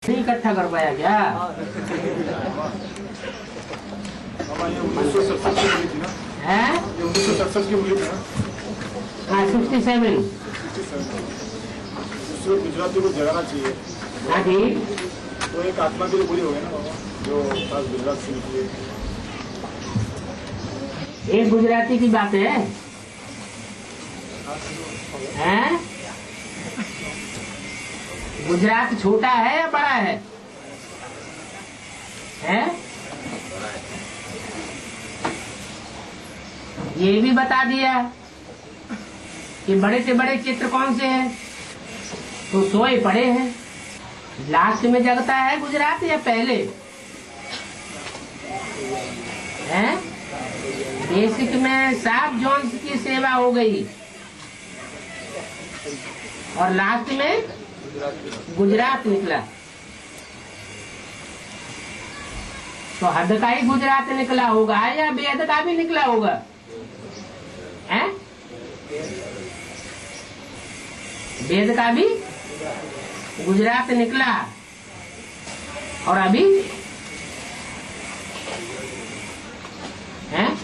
नहीं इकट्ठा कर पाया क्या? ये 1967 की मिली थी ना? है 1967 की मिली थी ना? हाँ 67। उसको गुजराती को जगाना चाहिए। हाँ जी। तो एक आत्मा के लिए बुरी हो गई ना बाबा, जो खास गुजरात से निकली है। एक गुजराती की बात है? हैं? गुजरात छोटा है या बड़ा है? हैं? ये भी बता दिया कि बड़े से बड़े चित्र कौन से हैं, तो सोए पड़े हैं। लास्ट में जगता है गुजरात या पहले? हैं? बेसिक में साफ जोन्स की सेवा हो गई और लास्ट में गुजरात निकला, तो हद का ही गुजरात निकला होगा या बेहद का भी निकला होगा? हैं? वेद का भी गुजरात निकला और अभी हैं?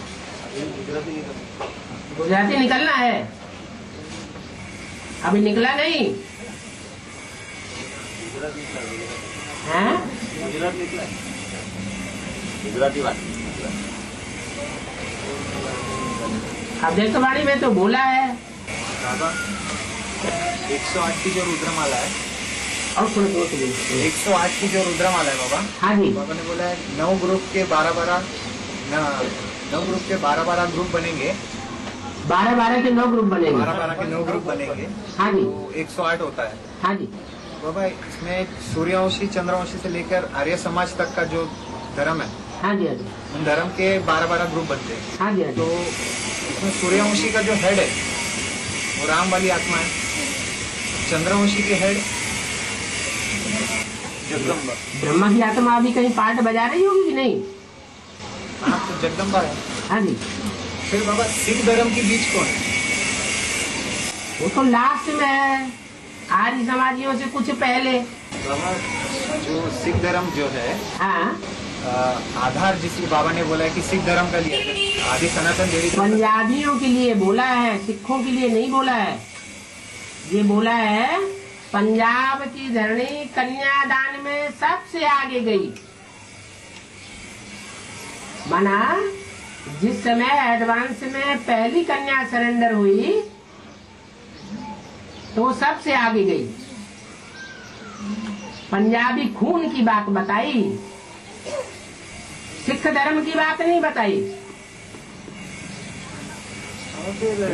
गुजराती निकलना है, अभी निकला नहीं है? गुजरात निकला है, गुजराती बात। अध्यक्षवाणी में तो बोला है दादा 108 की जो रुद्रमाला है, और 108 की जो रुद्रमाला है बाबा, हाँ जी, बाबा ने बोला है 9 ग्रुप के 12 ग्रुप बनेंगे, 12 के 9 ग्रुप बनेंगे, 12 के 9 ग्रुप बनेंगे, हाँ जी, तो 108 होता है हाँ जी, बाबा। इसमें सूर्यवंशी चंद्रवंशी से लेकर आर्य समाज तक का जो धर्म है, हाँ जी, हाँ जी, उन धर्म के 12 ग्रुप बनते हैं। हाँ जी, हाँ तो जी, इसमें सूर्यवंशी का जो हेड है वो राम वाली आत्मा है, चंद्रवंशी की हेड जगदम्बा। ब्रह्मा की आत्मा अभी कहीं पार्ट बजा रही होगी कि नहीं? हाँ, तो जगदम्बा है। हाँ जी, फिर बाबा सिख धर्म के बीच कौन है? वो तो लास्ट में है, आर्य समाजियों से कुछ पहले। बाबा जो सिख धर्म जो है, हाँ, आधार जिसकी बाबा ने बोला है कि सिख धर्म का लिए आदि सनातन देवी धर्म। पंजाबियों के लिए बोला है, सिखों के लिए नहीं बोला है। ये बोला है पंजाब की धरणी कन्यादान में सबसे आगे गई। माना जिस समय एडवांस में पहली कन्या सरेंडर हुई तो सबसे आगे गई। पंजाबी खून की बात बताई, सिख धर्म की बात नहीं बताई।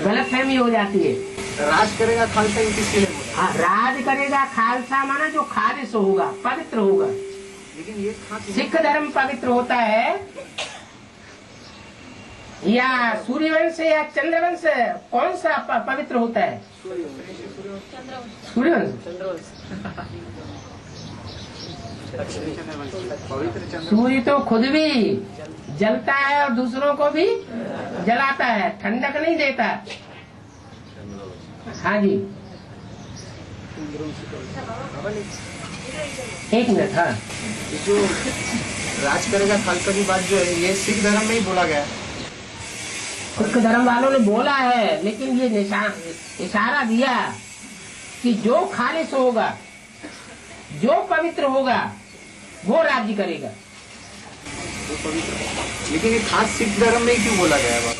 गलतफहमी हो जाती है। राज करेगा खालसा ये किसके लिए बोला? हाँ, राज करेगा खालसा माना जो खालिश होगा, पवित्र होगा। लेकिन ये सिख धर्म पवित्र होता है या सूर्यवंश या चंद्रवंश, कौन सा पवित्र होता है? सूर्यवंश। सूर्य तो खुद भी जलता है और दूसरों को भी जलाता है, ठंडक नहीं देता। हाँ जी, एक मिनट। हाँ, जो राज करेगा खालसा की बात जो है, ये सिख धर्म में ही बोला गया है। सिख धर्म वालों ने बोला है, लेकिन ये इशारा दिया कि जो खालिश होगा, जो पवित्र होगा, वो राज्य करेगा। वो पवित्र है। लेकिन ये खास सिख धर्म में ही क्यों बोला गया है बाबा?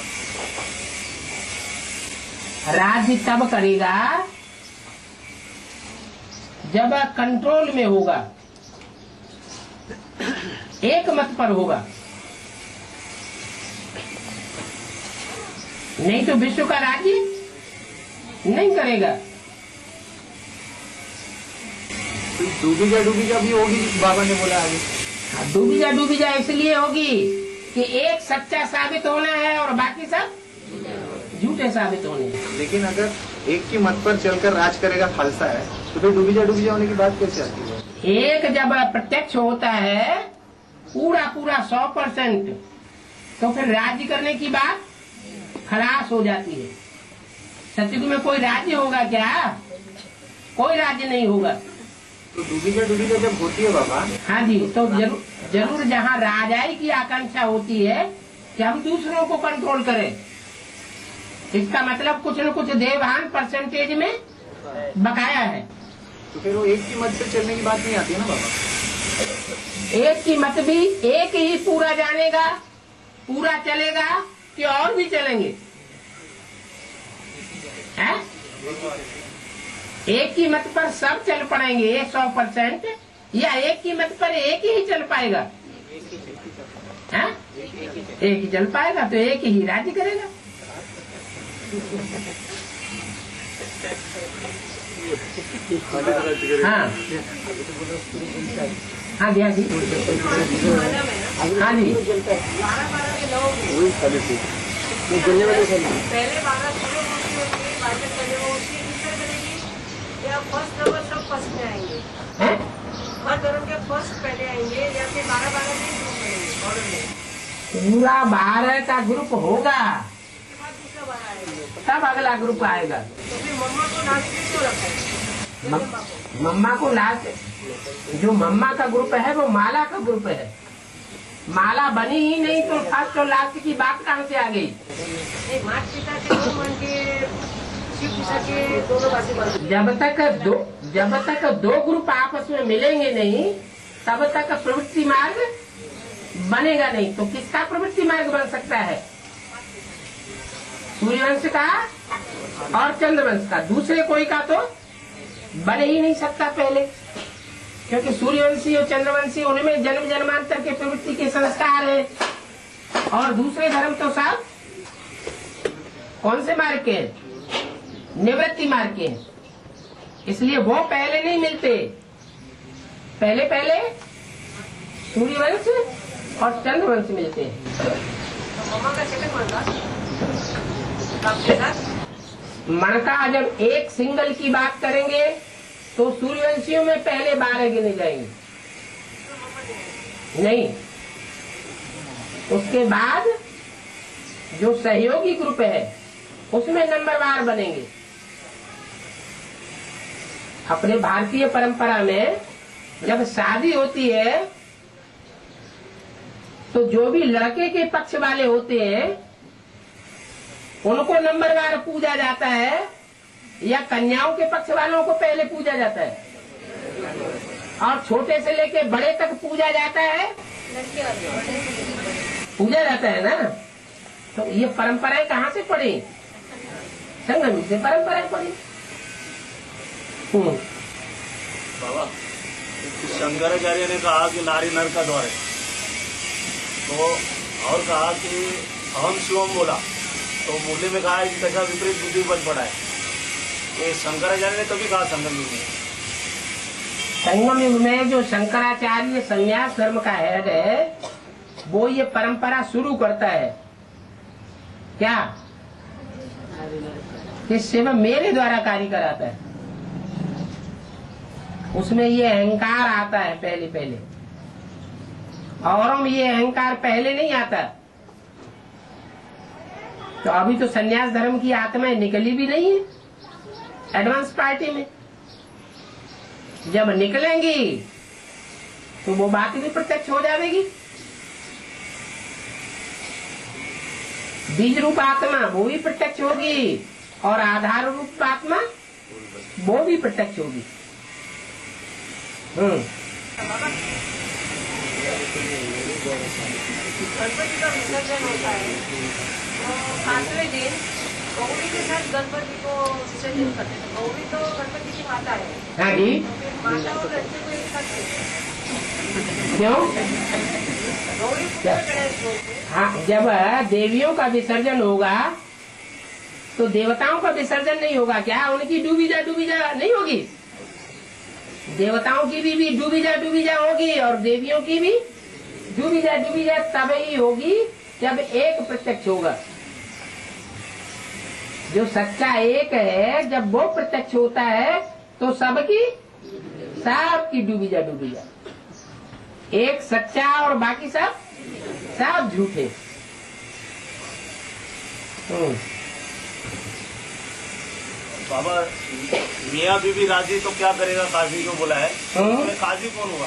राज्य तब करेगा जब कंट्रोल में होगा, एक मत पर होगा। नहीं तो विश्व का राज्य नहीं करेगा। डूबी जा भी होगी, बाबा ने बोला आगे। डूबी जा इसलिए होगी कि एक सच्चा साबित होना है और बाकी सब झूठे साबित होने हैं। लेकिन अगर एक की मत पर चलकर राज करेगा खालसा है, तो फिर डूबी जा होने की बात कैसे आती है? एक जब प्रत्यक्ष होता है पूरा 100%, तो फिर राज्य करने की बात खलास हो जाती है। सतयुग में कोई राज्य होगा क्या? कोई राज्य नहीं होगा। तो डूबीजा जब होती है बाबा, हाँ जी, तो जरूर जहाँ राजाई की आकांक्षा होती है कि हम दूसरों को कंट्रोल करें, इसका मतलब कुछ न कुछ देवभान परसेंटेज में बकाया है। तो फिर वो एक की मत से चलने की बात नहीं आती है ना बाबा। एक की मत भी एक ही पूरा जानेगा, पूरा चलेगा कि और भी चलेंगे, है? एक की मत पर सब चल पड़ेंगे 100%, या एक की मत पर एक ही चल पाएगा, है? एक ही चल पाएगा तो एक ही राज्य करेगा। हाँ हाँ जी, हाँ जी, हाँ जी। पहले 12 शुरू होती है, बाद में पहले वो उसकी दूसरे करेगी या फर्स्ट नंबर सब फर्स्ट में आएंगे? हैं? हर धर्म के फर्स्ट पहले आएंगे या फिर 12 में शुरू करेंगे ऑर्डर में? पूरा 12 का ग्रुप होगा, उसके बाद दूसरा 12 आएंगे, तब अगला ग्रुप आएगा। तो फिर मम्मा को लास्ट में क्यों रखा है? मम्मा को लास्ट, जो मम्मा का ग्रुप है वो माला का ग्रुप है। माला बनी ही नहीं तो फर्स्ट और लास्ट की बात कहाँ से आ गई? माता पिता के दो मन के, शिव पिता के दोनों बातें बन गई। जब तक दो ग्रुप आपस में मिलेंगे नहीं, तब तक प्रवृत्ति मार्ग बनेगा नहीं। तो किसका प्रवृत्ति मार्ग बन सकता है? सूर्यवंश का और चंद्रवंश का, दूसरे कोई का तो बन ही नहीं सकता पहले, क्योंकि सूर्यवंशी और चंद्रवंशी उनमें जन्म जन्मांतर के प्रवृत्ति के संस्कार है, और दूसरे धर्म तो सब कौन से मार्ग के हैं? निवृत्ति मार्ग के हैं। इसलिए वो पहले नहीं मिलते, पहले सूर्यवंश और चंद्रवंश मिलते हैं। तो मम्मा का सेकंड मन का मन का जब एक सिंगल की बात करेंगे तो सूर्यवंशियों में पहले 12 गिने जाएंगे, नहीं, उसके बाद जो सहयोगी ग्रुप है उसमें नंबरवार बनेंगे। अपने भारतीय परंपरा में जब शादी होती है तो जो भी लड़के के पक्ष वाले होते हैं उनको नंबरवार पूजा जाता है, या कन्याओं के पक्ष वालों को पहले पूजा जाता है, और छोटे से लेके बड़े तक पूजा जाता है, पूजा जाता है ना। तो ये परंपराएं कहाँ से पड़ी? संगम से परंपराएं पड़ी। बाबा, शंकराचार्य ने कहा कि नारी नर का द्वार है, तो और कहा कि अहम शिवम बोला, तो मूल्य में कहा है कि कैसा विपरीत बुद्धि बन पड़ा है। ये शंकराचार्य ने कभी कहा संगम युग में। संगम युग में जो शंकराचार्य संन्यास धर्म का हेड है वो ये परंपरा शुरू करता है, क्या कि शिव मेरे द्वारा कार्य कराता है। उसमें ये अहंकार आता है पहले, औरों में ये अहंकार पहले नहीं आता। तो अभी तो संन्यास धर्म की आत्माएं निकली भी नहीं है एडवांस पार्टी में। जब निकलेंगी तो वो बात भी प्रत्यक्ष हो जाएगी। बीज रूप आत्मा वो भी प्रत्यक्ष होगी, और आधार रूप आत्मा वो भी प्रत्यक्ष होगी। गणपति का विसर्जन होता है तो 7वें दिन गौरी के साथ गणपति को विसर्जन करते हैं। गौरी तो गणपति की माता है, हाँ जी, माता और लड़के को एक साथ क्यों? गौरी पूजा गणेश बोलते हैं। हाँ, जब देवियों का विसर्जन होगा तो देवताओं का विसर्जन नहीं होगा क्या? उनकी डूबी जा नहीं होगी? देवताओं की भी डूबी जा होगी, और देवियों की भी डूबी जा तब ही होगी जब एक प्रत्यक्ष होगा। जो सच्चा एक है, जब वो प्रत्यक्ष होता है तो सबकी डूबी जा। एक सच्चा और बाकी सब झूठे। बाबा मियाँ बीबी राजी तो क्या करेगा, काजी को बोला है, उसमें काजी कौन हुआ?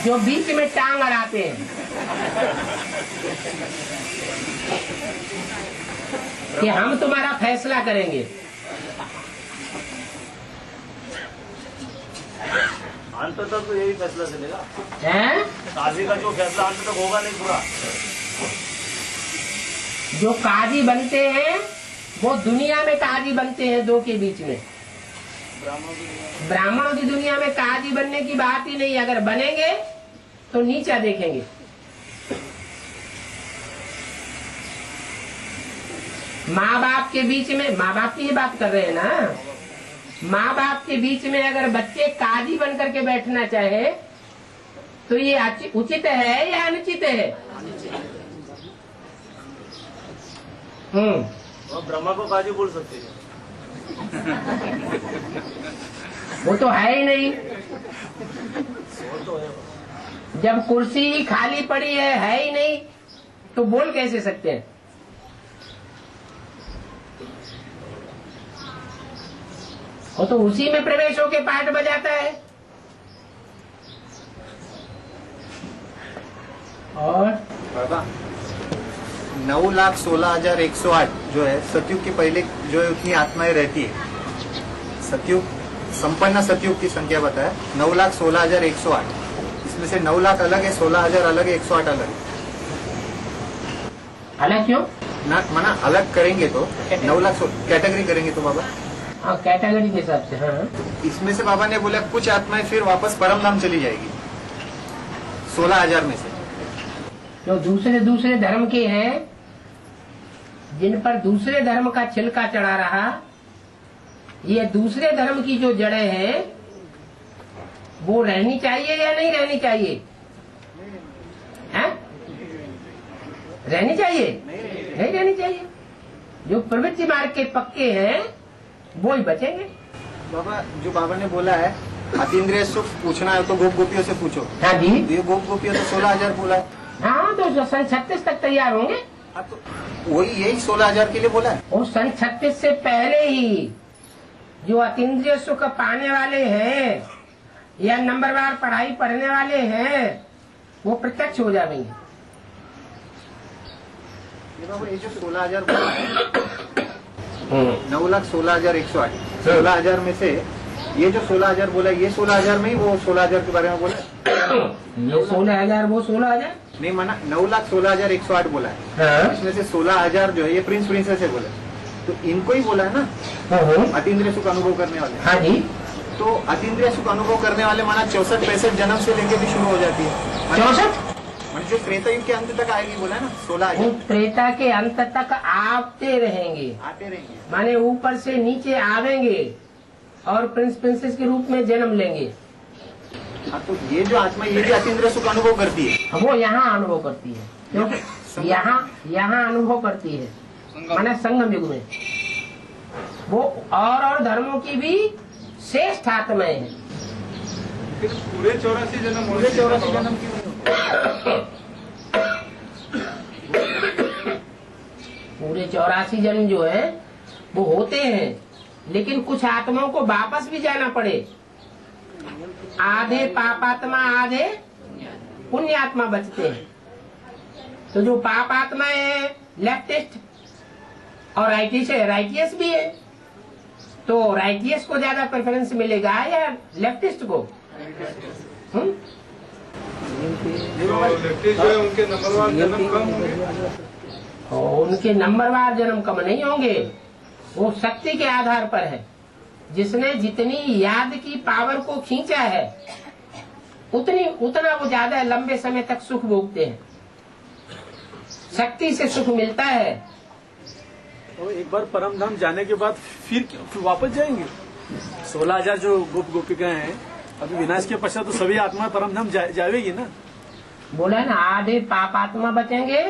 जो बीच में टांग अड़ाते हैं कि हम तुम्हारा फैसला करेंगे। अंत तक तो यही फैसला चलेगा, हैं? काजी का जो फैसला अंत तक होगा नहीं पूरा। जो काजी बनते हैं वो दुनिया में काजी बनते हैं, दो के बीच में। ब्राह्मणों की दुनिया में काजी बनने की बात ही नहीं, अगर बनेंगे तो नीचा देखेंगे। माँ बाप के बीच में, माँ बाप की ही बात कर रहे हैं ना, माँ बाप के बीच में अगर बच्चे काजी बन करके बैठना चाहे तो ये उचित है या अनुचित है? और ब्रह्मा को काजी बोल सकते हैं? वो तो है ही नहीं। वो तो है। जब कुर्सी ही खाली पड़ी है ही नहीं, तो बोल कैसे सकते हैं? वो तो उसी में प्रवेश होके पाठ बजाता है। और बाबा 9,16,108 जो है सतयुग के पहले जो है उतनी आत्माएं रहती है। सतयुग संपन्न सतयुग की संख्या बताया 9,16,108। इसमें से 9 लाख अलग है, 16,000 अलग है, 108 अलग है। अलग क्यों? ना माना अलग करेंगे तो 9 लाख कैटेगरी करेंगे तो बाबा, हाँ कैटेगरी के हिसाब से। हाँ इसमें से बाबा ने बोला कुछ आत्माएं फिर वापस परम धाम चली जाएगी 16,000 में से। जो दूसरे धर्म के हैं, जिन पर दूसरे धर्म का छिलका चढ़ा रहा, ये दूसरे धर्म की जो जड़ें हैं वो रहनी चाहिए या नहीं रहनी चाहिए? हैं? रहनी चाहिए? नहीं रहनी चाहिए। जो प्रवृत्ति मार्ग के पक्के हैं वो ही बचेंगे। बाबा जो बाबा ने बोला है अतीन्द्रिय सुख पूछना है तो गोप गोपियों से पूछो। हाँ जी। ये गोप गोपियों तो 16,000 बोला है। हाँ तो 36 तक तैयार होंगे। तो वही यही 16,000 के लिए बोला है। और 36 से पहले ही जो अतीन्द्रिय सुख पाने वाले हैं या नंबरवार पढ़ाई पढ़ने वाले हैं वो प्रत्यक्ष हो जाएंगे। ये जो 16,000 बोला है 9,16,108 16,000 में से ये जो 16,000 बोला ये 16,000 में ही वो 16,000 के बारे में बोला है। ये 16,000 वो 16,000 नहीं माना 9,16,108 बोला है। हाँ। इसमें से 16,000 जो है ये प्रिंस प्रिंसेस है बोला है। तो इनको ही बोला है ना अतीन्द्रिय सुख अनुभव करने वाले। हाँ जी। तो अतीन्द्रिय सुख अनुभव करने वाले माना 64-65 जन्म से लेके भी शुरू हो जाती है। 64 जो त्रेता युग के अंत तक आएगी बोला है ना 16,000 त्रेता के अंत तक आते रहेंगे, आते रहेंगे। माने ऊपर से नीचे आवेंगे और प्रिंस प्रिंसेस के रूप में जन्म लेंगे। हाँ तो ये जो आत्मा ये भी अतीन्द्रिय सुख अनुभव करती है। वो यहाँ अनुभव करती है, क्योंकि यहाँ अनुभव करती है माने संगम युग में। वो और धर्मों की भी श्रेष्ठ आत्माएं हैं। पूरे 84 जन्म की पूरे 84 जन्म जो है वो होते हैं, लेकिन कुछ आत्माओं को वापस भी जाना पड़े। आधे पापात्मा आधे पुण्यात्मा बचते हैं। तो जो पापात्मा है लेफ्टिस्ट और राइटियस भी है, तो राइटियस को ज्यादा प्रेफरेंस मिलेगा या लेफ्टिस्ट को? उनके नंबरवार जन्म कम होंगे। और उनके नंबरवार जन्म कम नहीं होंगे, वो शक्ति के आधार पर है। जिसने जितनी याद की पावर को खींचा है उतना वो ज्यादा लंबे समय तक सुख भोगते हैं। शक्ति से सुख मिलता है। तो एक बार परम धाम जाने के बाद फिर वापस जाएंगे। 16,000 जो गोप गोपिकाएं हैं अभी विनाश के पश्चात तो सभी आत्मा परम धाम जाएगी ना। बोला है ना, आधे पापात्मा बचेंगे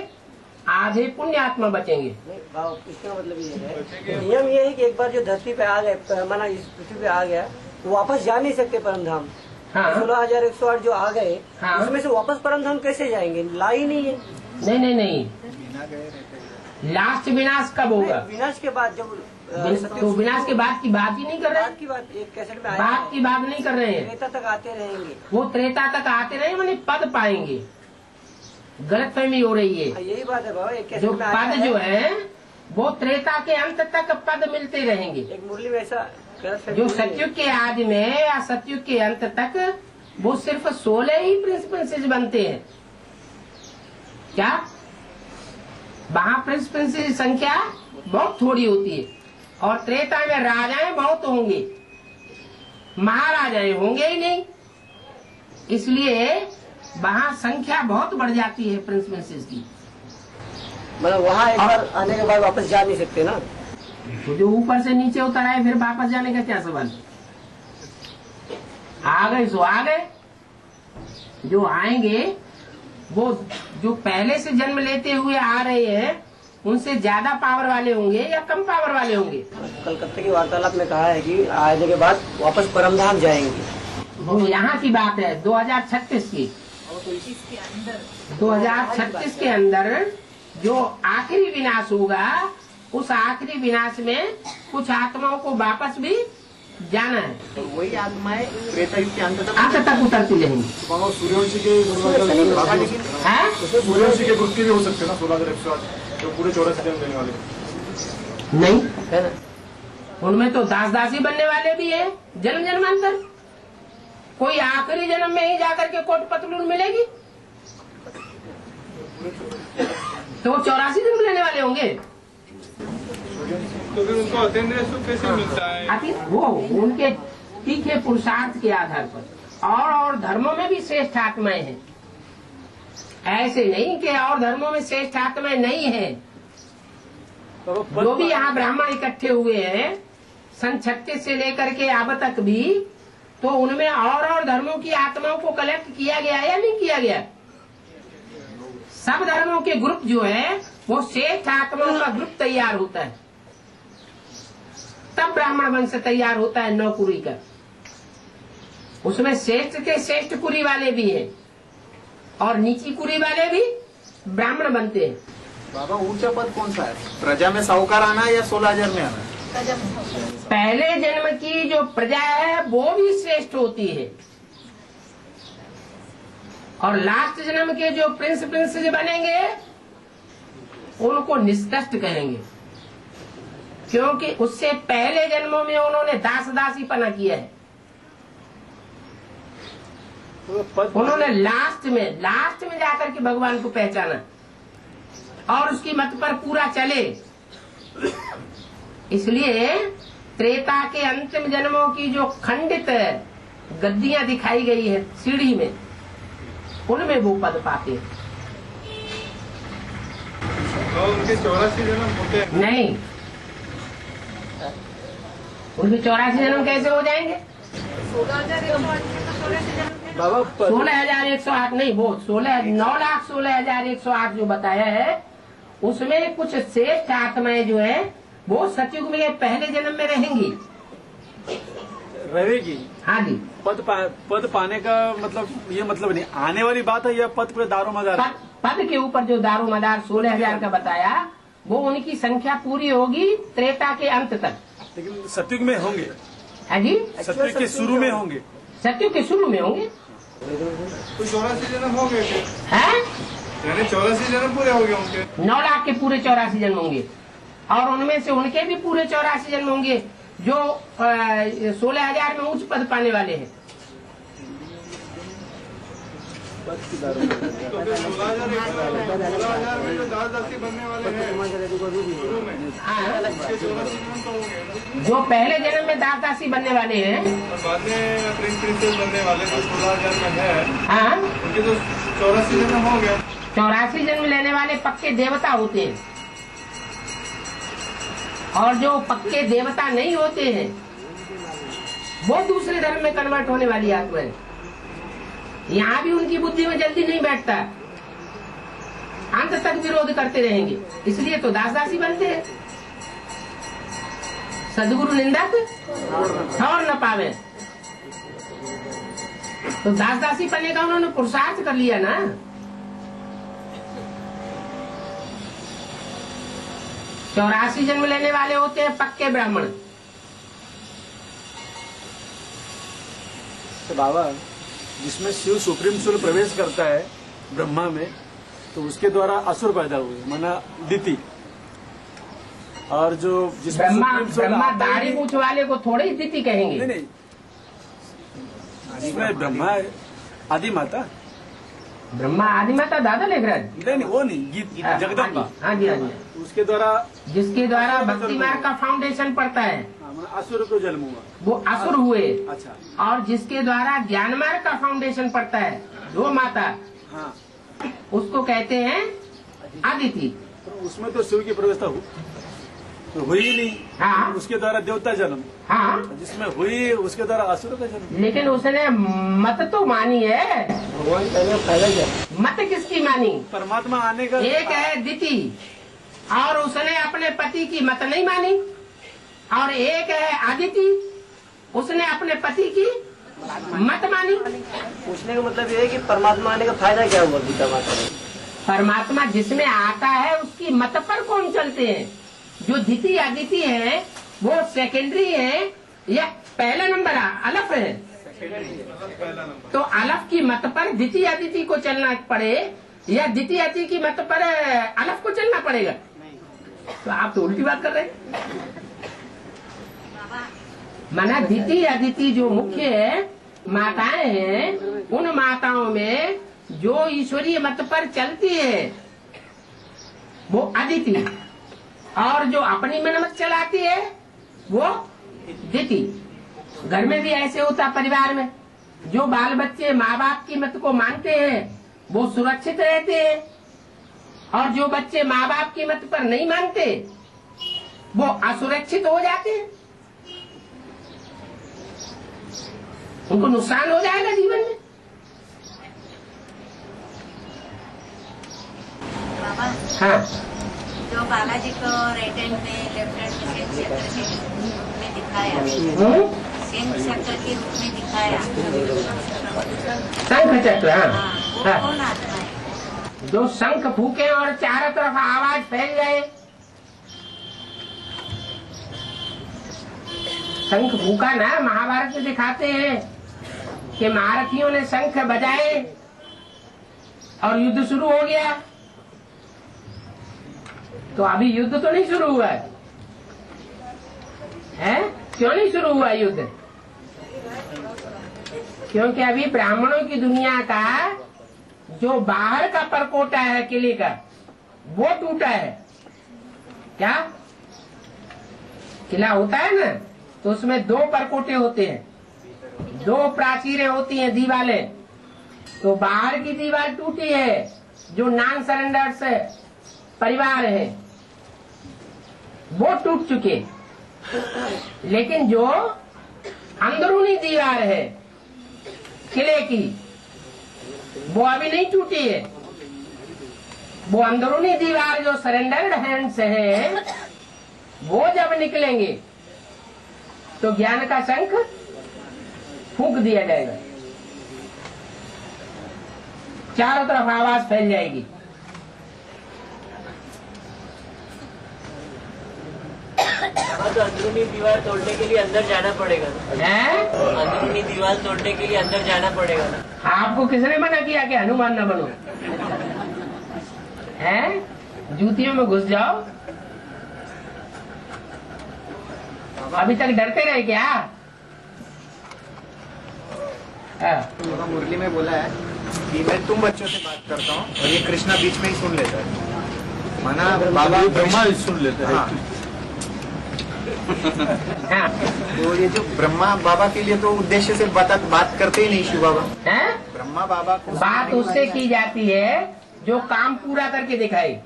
आधे पुण्य आत्मा बचेंगे। इसका मतलब ये है, नियम ये है कि एक बार जो धरती पे आ गए, माना इस पृथ्वी पे आ गया, वो वापस जा नहीं सकते परम धाम। हाँ। 16,108 जो आ गए, हाँ। उसमें से वापस परम धाम कैसे जाएंगे? ला ही नहीं है। नहीं, लास्ट विनाश कब होगा? विनाश के बाद जब तो विनाश के बाद की बात ही नहीं कर रहे, बाद की बात एक कैसेट में आया बात की बात नहीं कर रहे हैं। त्रेता तक आते रहेंगे। वो त्रेता तक आते रहे माने पद पाएंगे, गलतफहमी हो रही है। यही बात है बाबा, एक कैसेट जो में आया पद जो है वो त्रेता के अंत तक पद मिलते रहेंगे। एक मुरली में ऐसा गलतफहमी जो हुई है। सतयुग के आदि में या सतयुग के अंत तक वो सिर्फ 16 ही प्रिंसिपल्स बनते हैं। क्या वहाँ प्रिंसिपल्स की संख्या बहुत थोड़ी होती है, और त्रेता में राजाएं बहुत होंगे, महाराजाएं होंगे ही नहीं, इसलिए वहाँ संख्या बहुत बढ़ जाती है प्रिंसिपल्स की। मतलब वहाँ एक बार आने के बाद वापस जा नहीं सकते ना। तो जो ऊपर से नीचे उतर आए फिर वापस जाने का क्या सवाल? आ गए सो आ गए, जो आएंगे वो जो पहले से जन्म लेते हुए आ रहे हैं उनसे ज्यादा पावर वाले होंगे या कम पावर वाले होंगे? कलकत्ते की वार्तालाप में कहा है कि आने के बाद वापस परमधाम जाएंगे। वो यहाँ की बात है 2036 की। 2036 के अंदर जो आखिरी विनाश होगा, उस आखिरी विनाश में कुछ आत्माओं को वापस भी जाना है, तो वही आत्माएं त्रेता युग के अंत तक उतरती रहेंगी। बाबा सूर्यवंशी के बाबा लेकिन है सूर्यवंशी के ग्रुप के भी हो सकते हैं ना 16,108 जो पूरे 84 जन्म लेने वाले। नहीं, है ना। उनमें तो दास दासी बनने वाले भी है जन्म जन्मांतर। कोई आखिरी जन्म में ही जाकर के कोट पतलून मिलेगी तो वो 84 जन्म लेने वाले होंगे। तो फिर उनको अतेंद्रिय सुख कैसे मिलता है? आखिर वो उनके तीखे पुरुषार्थ के आधार पर, और धर्मों में भी श्रेष्ठ आत्माएं हैं। ऐसे नहीं कि और धर्मों में श्रेष्ठ आत्माएं नहीं है। जो भी यहाँ ब्राह्मण इकट्ठे हुए हैं सन 36 से लेकर के अब तक भी, तो उनमें और धर्मों की आत्माओं को कलेक्ट किया गया या नहीं किया गया? सब धर्मों के ग्रुप जो है वो श्रेष्ठ आत्माओं का ग्रुप तैयार होता है, तब ब्राह्मण वंश तैयार होता है 9 कुरी का। उसमें श्रेष्ठ के श्रेष्ठ कुरी वाले भी हैं और नीची कुरी वाले भी ब्राह्मण बनते हैं। बाबा ऊंचा पद कौन सा है? प्रजा में साहूकार आना या 16,000 में आना? पहले जन्म की जो प्रजा है वो भी श्रेष्ठ होती है, और लास्ट जन्म के जो प्रिंस बनेंगे उनको निष्कष्ट कहेंगे, क्योंकि उससे पहले जन्मों में उन्होंने दास दासी पना किया है। उन्होंने लास्ट में जाकर के भगवान को पहचाना और उसकी मत पर पूरा चले। इसलिए त्रेता के अंतिम जन्मों की जो खंडित गद्दियां दिखाई गई है सीढ़ी में, उनमें वो पद पाते हैं। तो उनके 84 जन्म होते हैं? नहीं, उनके 84 जन्म कैसे हो जाएंगे? 16,108 नहीं, वो 9,16,108 जो बताया है उसमें कुछ श्रेष्ठ आत्माएं जो है वो सतयुग में पहले जन्म में रहेंगी। रहेगी। हाँ जी, पद पाने का मतलब ये मतलब नहीं, आने वाली बात है, या पद पे दारोमदार? पद के ऊपर जो दारोमदार 16,000 का बताया वो उनकी संख्या पूरी होगी त्रेता के अंत तक। लेकिन सतयुग में होंगे? हाँ जी, सतयुग के शुरू में होंगे? सतयुग के शुरू में होंगे। तो 84 जन्म हो गए फिर? है यानी 84 जन्म पूरे हो गए उनके? 9 लाख के पूरे 84 जन्म होंगे, और उनमें से उनके भी पूरे 84 जन्म होंगे जो 16,000 में उच्च पद पाने वाले हैं। तो फिर 16,000 में जो दास दासी बनने वाले हैं शुरू में, हाँ, उसके 84 जन्म तो हो गए ना? जो पहले जन्म में दास दासी बनने वाले हैं, और बाद में प्रिंसेस बनने वाले जो 16,000 में है, हाँ, उनके तो 84 जन्म हो गया। 84 जन्म लेने वाले पक्के देवता होते हैं, और जो पक्के देवता नहीं होते हैं वो दूसरे धर्म में कन्वर्ट होने वाली आत्मा है। यहाँ भी उनकी बुद्धि में जल्दी नहीं बैठता, अंत तक विरोध करते रहेंगे, इसलिए तो दास दासी बनते हैं। सदगुरु निंदक ठौर न पावे, तो दास दासी बनने का उन्होंने पुरुषार्थ कर लिया ना। 84 जन्म लेने वाले होते हैं पक्के ब्राह्मण। तो बाबा, जिसमें शिव सुप्रीम सोल प्रवेश करता है ब्रह्मा में, तो उसके द्वारा असुर पैदा हुए, माना दिति। और जो जिसमें ब्रह्मा दाढ़ी मूछ वाले को थोड़े ही दिति कहेंगे। नहीं, जिसमें ब्रह्मा आदि माता, ब्रह्मा आदि माता दादा लिख रहा है। नहीं वो नहीं, गीत जगदम्बा। हाँ जी, हाँ जी। उसके द्वारा जिसके द्वारा भक्ति मार्ग का फाउंडेशन पड़ता है, असुर को जन्म हुआ, वो असुर हुए। अच्छा। और जिसके द्वारा ज्ञान मार्ग का फाउंडेशन पड़ता है, वो माता, हाँ, उसको कहते हैं आदिति। तो उसमें तो शिव की प्रवेशता हुई ही नहीं। हाँ। उसके द्वारा देवता जन्म, हाँ, जिसमें हुई उसके द्वारा असुर का जन्म। लेकिन उसने मत तो मानी है। भगवान पहले फैला जाए। मत किसकी मानी? परमात्मा आने का एक है दिति, और उसने अपने पति की मत नहीं मानी। और एक है आदिति, उसने अपने पति की मत मानी। पूछने का मतलब ये है कि परमात्मा आने का फायदा क्या हुआ गीता माता में? परमात्मा जिसमें आता है उसकी मत पर कौन चलते हैं? जो दिति आदिति है वो सेकेंडरी है या पहला नंबर अलफ है? तो अलफ की मत पर दिति आदिति को चलना पड़े या दिति आदिति की मत पर अलफ को चलना पड़ेगा? तो आप तो उल्टी बात कर रहे हैं। माना दिति आदिति जो मुख्य माताएं हैं, उन माताओं में जो ईश्वरीय मत पर चलती है वो अदिति, और जो अपनी मनमत चलाती है वो दिति। घर में भी ऐसे होता, परिवार में जो बाल बच्चे माँ बाप की मत को मानते हैं वो सुरक्षित रहते हैं, और जो बच्चे माँ बाप की मत पर नहीं मानते वो असुरक्षित हो जाते हैं। उनको नुकसान हो जाएगा जीवन में। बाबा, हाँ, जो बालाजी को राइट हैंड में लेफ्ट हैंड में सेम चक्र के रूप में दिखाया, सेम चक्र के रूप में दिखाया, शंख चक्र। हाँ, हाँ, वो हाँ। कौन आत्मा है? जो शंख फूके और चारों तरफ आवाज फैल जाए, शंख फूका ना, महाभारत में दिखाते हैं कि महारथियों ने शंख बजाए और युद्ध शुरू हो गया। तो अभी युद्ध तो नहीं शुरू हुआ है? क्यों नहीं शुरू हुआ युद्ध? क्योंकि अभी ब्राह्मणों की दुनिया का जो बाहर का परकोटा है किले का, वो टूटा है। क्या किला होता है ना, तो उसमें 2 परकोटे होते हैं, 2 प्राचीरें होती हैं, दीवारें। तो बाहर की दीवार टूटी है, जो नॉन सरेंडर्स परिवार है वो टूट चुके, लेकिन जो अंदरूनी दीवार है किले की वो अभी नहीं टूटी है। वो अंदरूनी दीवार जो सरेंडर्ड हैंड्स हैं वो जब निकलेंगे तो ज्ञान का शंख फूंक दिया जाएगा, चारों तरफ आवाज फैल जाएगी। तो अंदरूनी दीवार तोड़ने के लिए अंदर जाना पड़ेगा ना? हैं? अंदरूनी दीवार तोड़ने के लिए अंदर जाना पड़ेगा ना? आपको किसने मना किया कि हनुमान न बनो? हैं? जूतियों में घुस जाओ। अभी तक डरते रहे क्या? बाबा मुरली में बोला है कि मैं तुम बच्चों से बात करता हूँ और ये कृष्णा बीच में ही सुन लेता है। माना बाबा ब्रह्मा सुन लेता है। हाँ। हाँ। तो ये जो ब्रह्मा बाबा के लिए तो उद्देश्य से बात करते ही नहीं शिव बाबा। हैं? ब्रह्मा बाबा को बात उससे की जाती है जो काम पूरा करके दिखाए,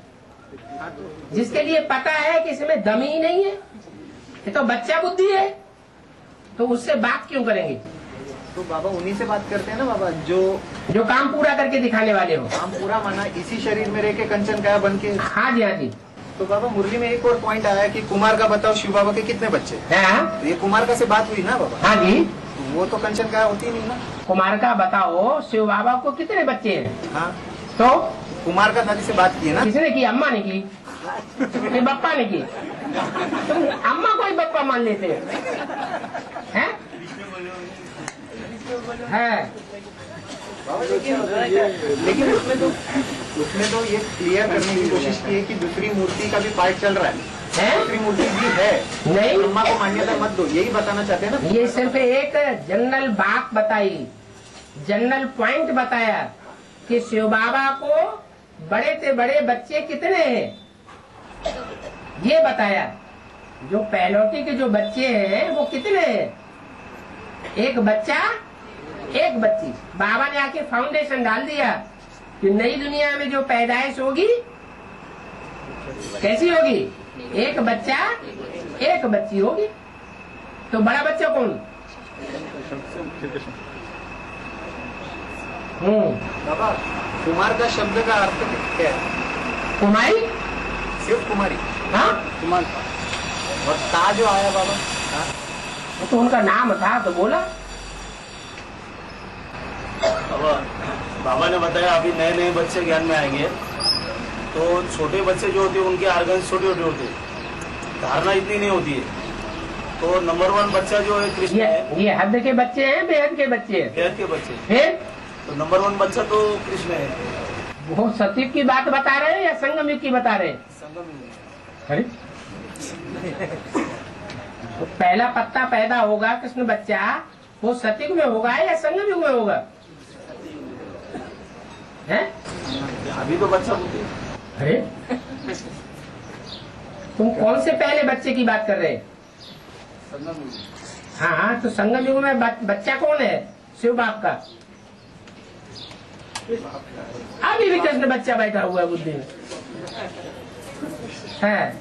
जिसके लिए पता है कि इसमें दम ही नहीं है, ये तो बच्चा बुद्धि है, तो उससे बात क्यों करेंगे? तो बाबा उन्हीं से बात करते हैं ना बाबा, जो काम पूरा करके दिखाने वाले हो। काम पूरा माना इसी शरीर में रह के कंचन काया बन के। हाँ जी, हाँ जी। तो बाबा मुरली में एक और पॉइंट आया कि कुमार का बताओ शिव बाबा के कितने बच्चे? हाँ, तो ये कुमार का से बात हुई ना बाबा? हाँ जी। तो वो तो कंचन काया होती नहीं ना। कुमार का बताओ शिव बाबा को कितने बच्चे हैं? हाँ, तो कुमार का दादी से बात की है ना। किसने की? अम्मा ने की। ये बप्पा ने की, तुम अम्मा को ही बप्पा मान लेते हैं? है लेकिन उसमें तो ये क्लियर करने की कोशिश की है कि दूसरी मूर्ति का भी पार्ट चल रहा है, दूसरी मूर्ति भी है, नहीं, ब्रह्मा को मान्यता मत दो, यही बताना चाहते हैं ना। ये सिर्फ एक जनरल बात बताई, जनरल पॉइंट बताया कि शिव बाबा को बड़े से बड़े बच्चे कितने हैं, ये बताया। जो पहलौटी के जो बच्चे हैं वो कितने हैं? एक बच्चा एक बच्ची। बाबा ने आके फाउंडेशन डाल दिया कि नई दुनिया में जो पैदाइश होगी कैसी होगी? एक बच्चा एक बच्ची होगी। तो बड़ा बच्चा कौन? बाबा कुमार का शब्द का अर्थ क्या है? कुमारी, शिव कुमारी, हाँ, कुमार। और ता जो आया बाबा, तो उनका नाम था तो बोला। बाबा ने बताया अभी नए नए बच्चे ज्ञान में आएंगे तो छोटे बच्चे जो होते हैं उनके आर्गन्स छोटे छोटे होते हैं, धारणा इतनी नहीं होती है। तो नंबर 1 बच्चा जो है कृष्ण है। ये हद के बच्चे हैं, बेहद के बच्चे हैं? बेहद के बच्चे। फिर तो नंबर 1 बच्चा तो कृष्ण है। वो सतयुग की बात बता रहे हैं या संगम युग की बता रहे हैं? संगम युग। अरे तो पहला पत्ता पैदा होगा कृष्ण बच्चा, वो सतयुग में होगा या संगम युग में होगा? है? अभी तो बच्चा होती है। अरे तुम कौन से पहले बच्चे की बात कर रहे हैं? संगम युग। हाँ हाँ, तो संगम युग में बच्चा कौन है? शिव बाप का। अभी भी कृष्ण बच्चा बैठा हुआ है बुद्धि में है।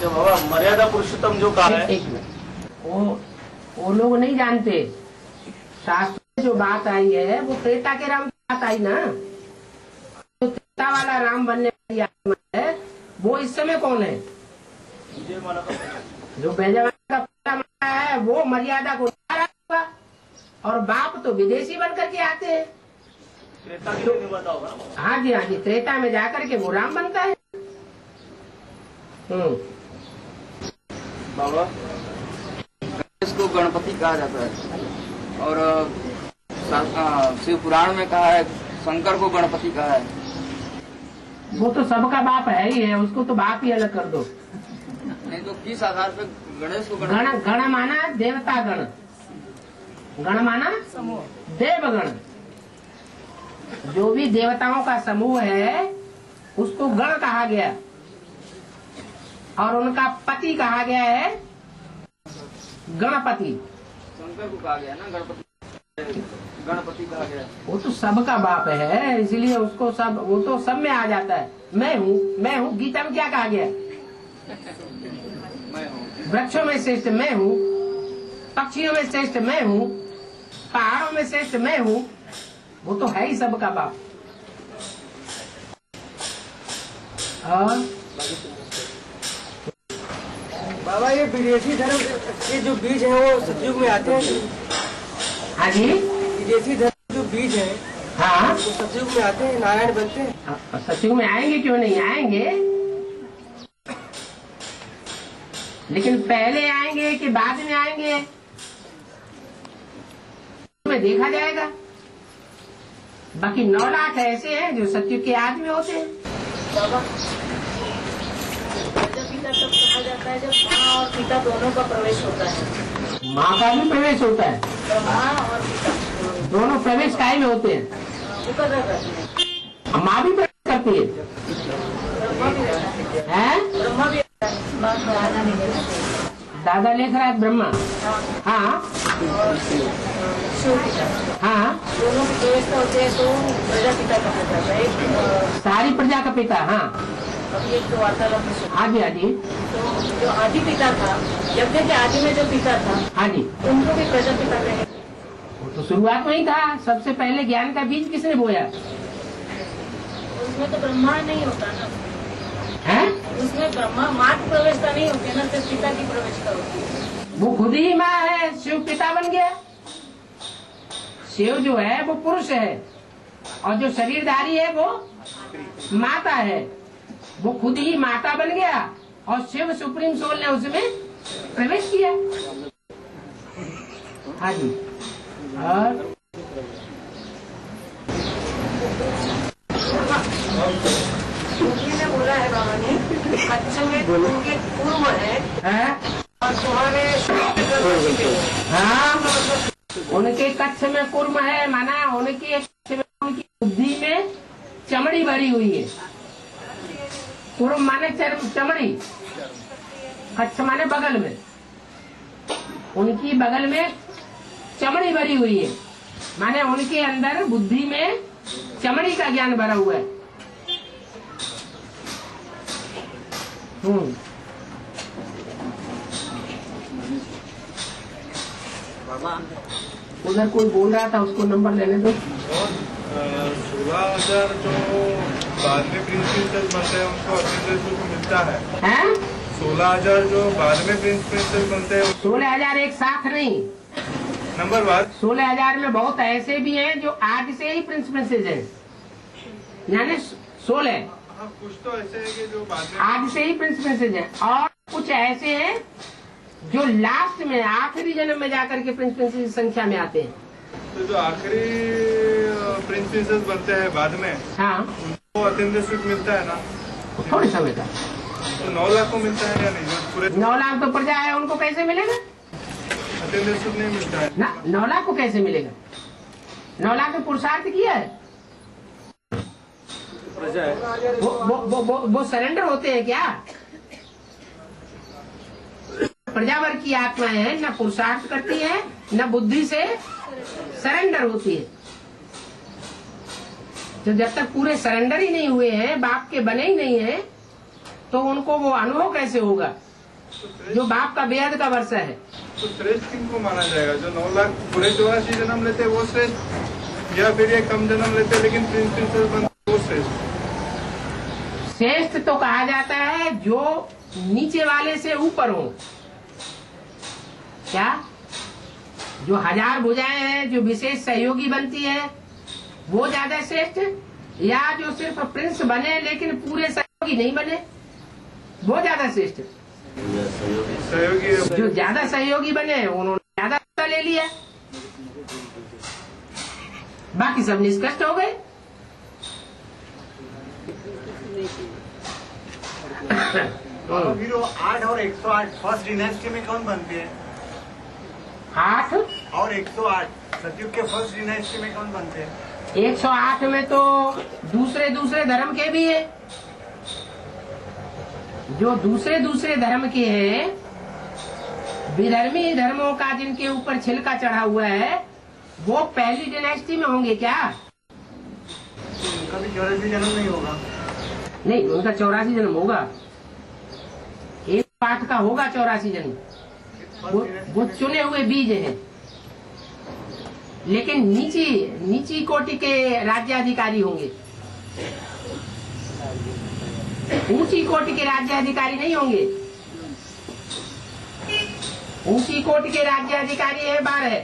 जो बाबा मर्यादा पुरुषोत्तम जो कहा है, एक मिनट, वो लोग नहीं जानते। शास्त्र में जो बात आई है वो त्रेता के राम की बात आई ना। तो त्रेता वाला राम बनने वाली आत्मा है वो इस समय कौन है? जो बेजवान का पूरा माना है वो मर्यादा को होगा, और बाप तो विदेशी बन करके आते हैं। त्रेता के लिए निभाता होगा ना। हाँ जी, हाँ जी, त्रेता में जाकर के वो राम बनता है। बाबा इसको गणपति कहा जाता है और शिव पुराण में कहा है शंकर को गणपति कहा है। वो तो सबका बाप है ही है, उसको तो बाप ही अलग कर दो। नहीं तो किस आधार पे गणेश को गण माना देवता गण, गण माना देवगण। जो भी देवताओं का समूह है उसको गण कहा गया, और उनका पति कहा गया है गणपति। शंकर को कहा गया ना गणपति कहा गया। वो तो सबका बाप है, इसलिए उसको सब, वो तो सब में आ जाता है। मैं हूँ। गीता में क्या कहा गया? मैं हूँ। वृक्षों में श्रेष्ठ मैं हूँ, पक्षियों में श्रेष्ठ मैं हूँ, पहाड़ों में श्रेष्ठ मैं हूँ। वो तो है ही सबका बाप। और बाबा ये विदेशी धर्म के जो बीज है वो सतयुग में आते हैं? हाँ जी, विदेशी धर्म जो बीज है हाँ, वो सतयुग में आते हैं, नारायण बनते हैं। सतयुग में आएंगे, क्यों नहीं आएंगे? लेकिन पहले आएंगे कि बाद में आएंगे में देखा जाएगा। बाकी 9 लाख ऐसे हैं जो सतयुग के आज में होते हैं। बाबा पिता तब कहा जाता है जब माँ और पिता दोनों का प्रवेश होता है। माँ का भी प्रवेश होता है, ब्रह्मा और पिता दोनों प्रवेश काय में होते हैं। वो कर रहे हैं। माँ भी प्रवेश करती है, ब्रह्मा भी रहता है। हैं? ब्रह्मा भी रहता है। बात दादा नहीं रहता। दादा लिख रहा है ब्रह्मा। हाँ और शिव पिता, हाँ, दोनों की व्यवस्था होते हैं तो प्रजापिता कहा जाता है। एक सारी प्रजा का पिता। हाँ अभी एक तो वार्तालाप में सुना। हाँ जी, हाँ जी, तो जो आदि पिता था, यज्ञ के आदि में जो पिता था हाँ जी, उनको भी प्रजापिता कहे। वो तो शुरुआत में ही था। सबसे पहले ज्ञान का बीज किसने बोया उसमें तो ब्रह्मा नहीं होता ना, है? उसमें ब्रह्मा माँ की प्रवेशता नहीं होती है ना, सिर्फ पिता की प्रवेशता होती है। वो खुद ही माँ है, शिव पिता बन गया। शिव जो है वो पुरुष है और जो शरीरधारी है वो माता है। वो खुद ही माता बन गया और शिव सुप्रीम सोल ने उसमें प्रवेश किया। हाँ जी। और ने बोला है बाबा ने, कच्छ में उनके कुर्म है और तुम्हारे हाँ, उनके कच्छ में कुर्म है, माना उनकी उनकी बुद्धि में चमड़ी भरी हुई है। कुर्म माने चमड़ी, कच्छ माने बगल में, उनकी बगल में चमड़ी भरी हुई है, माने उनके अंदर बुद्धि में चमड़ी का ज्ञान भरा हुआ है। उधर कोई बोल रहा था, उसको नंबर लेने दो। 16,000 जो बाद में प्रिंसेस बनते हैं उनको अपने को मिलता है। 16,000 जो बाद में प्रिंसेस बनते हैं 16,000 एक साथ नहीं, नंबर बाद 16,000 में बहुत ऐसे भी हैं जो आज से ही प्रिंसेस हैं, यानी 16 कुछ तो ऐसे है कि जो बाद में आज से ही प्रिंसेस हैं, और कुछ ऐसे हैं जो लास्ट में आखिरी जन्म में जाकर के प्रिंसेस की संख्या में आते हैं। तो जो आखिरी प्रिंसेस बनते हैं बाद में, हाँ, उनको अतिंद्रिय सुख मिलता है ना, थोड़े समय का। तो 9 लाख को मिलता है या नहीं? जो पूरे 9 लाख तो प्रजा है, उनको कैसे मिलेगा? अतिंद्रिय सुख नहीं मिलता है ना, 9 लाख को कैसे मिलेगा? 9 लाख ने पुरुषार्थ किया है, प्रजा है। वो सरेंडर होते हैं क्या? प्रजावर की आत्माएं हैं, न पुरुषार्थ करती है न बुद्धि से सरेंडर होती है। तो जब तक पूरे सरेंडर ही नहीं हुए हैं, बाप के बने ही नहीं है, तो उनको वो अनुभव कैसे होगा जो बाप का बेहद का वर्षा है। तो श्रेष्ठ किनको माना जाएगा? जो 9 लाख पूरे 84 जन्म लेते वो श्रेष्ठ, या फिर ये कम जन्म लेते लेकिन प्रिंसेस बनते वो श्रेष्ठ? श्रेष्ठ तो कहा जाता है जो नीचे वाले से ऊपर हो। क्या? जो 1000 भुजाएं हैं, जो विशेष सहयोगी बनती है, वो ज्यादा श्रेष्ठ, या जो सिर्फ प्रिंस बने लेकिन पूरे सहयोगी नहीं बने, वो ज्यादा श्रेष्ठ? सहयोगी जो ज्यादा सहयोगी बने उन्होंने ज्यादा ले लिया, बाकी सब निष्कष्ट हो गए। फिर वो 8 और 108 फर्स्ट डिनेस्टी में कौन बनते हैं? 8 और 108 सतयुग के फर्स्ट डिनेस्टी में कौन बनते हैं? 108 में तो दूसरे धर्म के भी है, जो दूसरे धर्म के हैं, विधर्मी धर्मों का जिनके ऊपर छिलका चढ़ा हुआ है, वो पहली डिनेस्टी में होंगे क्या? उनका भी 84 जन्म नहीं होगा? नहीं, उनका 84 जन्म होगा, 108 का होगा 84 जन्म। वो चुने हुए बीज हैं, लेकिन नीची कोटि के राज्याधिकारी होंगे, ऊंची कोटि के राज्याधिकारी नहीं होंगे। ऊंची कोटि के राज्याधिकारी है 12,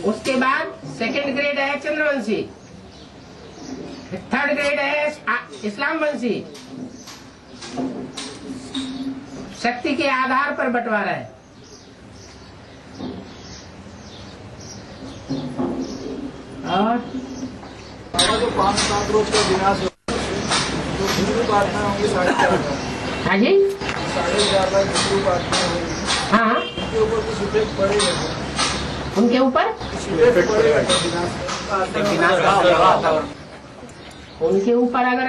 उसके बाद सेकंड ग्रेड है चंद्रवंशी, थर्ड ग्रेड है इस्लाम वंशी। शक्ति के आधार पर बंटवारा है। और जो 5-7 रोज का विनाश जो हिंदू प्रार्थना होंगी 4,500, हाँ जी, 4,500 हिंदू प्रार्थना होगी, हाँ, उनके ऊपर कुछ इफेक्ट पड़ेगा? उनके ऊपर इफेक्ट पड़ेगा? उनके ऊपर अगर